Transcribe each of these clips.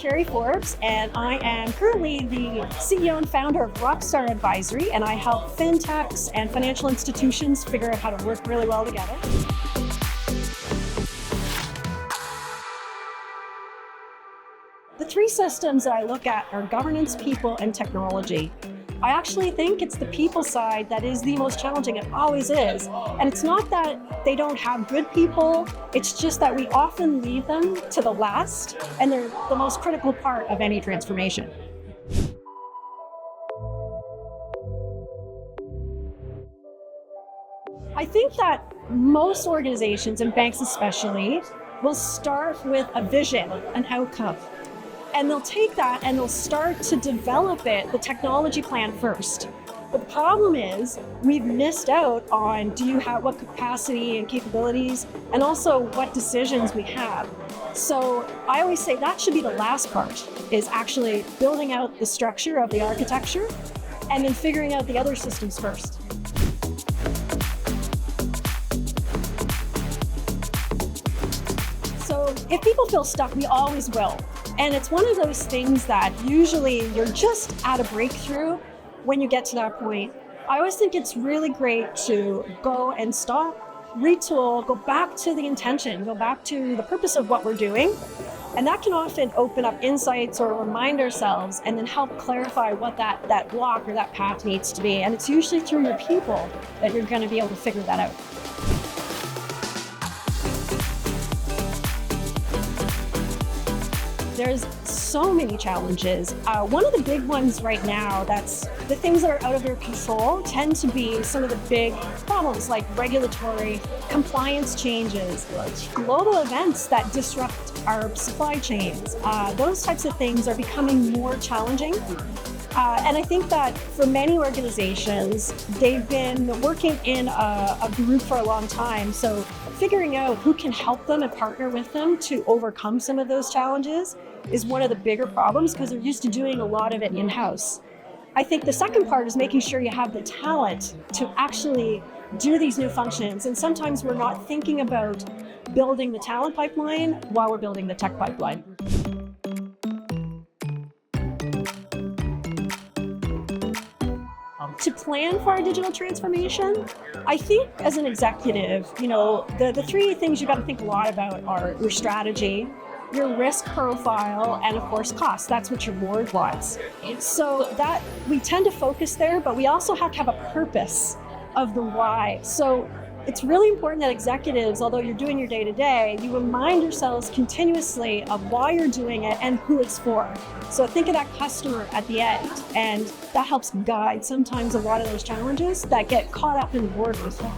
Carrie Forbes, and I am currently the CEO and founder of Rockstar Advisory, and I help fintechs and financial institutions figure out how to work really well together. The three systems that I look at are governance, people, and technology. I actually think it's the people side that is the most challenging. It always is. And it's not that they don't have good people, it's just that we often leave them to the last, and they're the most critical part of any transformation. I think that most organizations, and banks especially, will start with a vision, an outcome. And they'll take that and they'll start to develop the technology plan first. But the problem is we've missed out on what capacity and capabilities, and also what decisions we have. So I always say that should be the last part, is actually building out the structure of the architecture and then figuring out the other systems first. So if people feel stuck, we always will. And it's one of those things that usually you're just at a breakthrough when you get to that point. I always think it's really great to go and stop, retool, go back to the intention, go back to the purpose of what we're doing. And that can often open up insights or remind ourselves and then help clarify what that block or that path needs to be. And it's usually through your people that you're going to be able to figure that out. There's so many challenges. One of the big ones right now, that's the things that are out of your control, tend to be some of the big problems like regulatory compliance changes, global events that disrupt our supply chains. Those types of things are becoming more challenging. And I think that for many organizations, they've been working in a group for a long time. So figuring out who can help them and partner with them to overcome some of those challenges is one of the bigger problems, because they're used to doing a lot of it in-house. I think the second part is making sure you have the talent to actually do these new functions. And sometimes we're not thinking about building the talent pipeline while we're building the tech pipeline. To plan for our digital transformation, I think as an executive, the three things you got to think a lot about are your strategy, your risk profile, and of course cost. That's what your board wants. So that we tend to focus there, but we also have to have a purpose of the why. So it's really important that executives, although you're doing your day-to-day, you remind yourselves continuously of why you're doing it and who it's for. So think of that customer at the end, and that helps guide sometimes a lot of those challenges that get caught up in the board with them.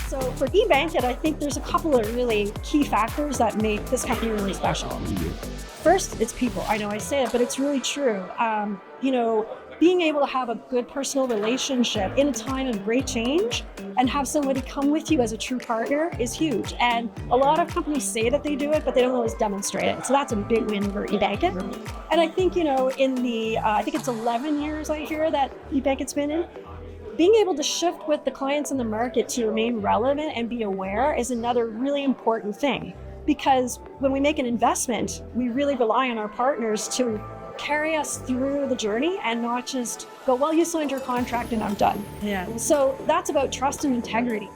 So for ebankIT, I think there's a couple of really key factors that make this company really special. First, it's people. I know I say it, but it's really true. Being able to have a good personal relationship in a time of great change and have somebody come with you as a true partner is huge. And a lot of companies say that they do it, but they don't always demonstrate it. So that's a big win for ebankIT. And I think, I think it's 11 years I hear that ebankIT's been in. Being able to shift with the clients in the market to remain relevant and be aware is another really important thing. Because when we make an investment, we really rely on our partners to carry us through the journey and not just go, well, you signed your contract and I'm done. Yeah. So that's about trust and integrity.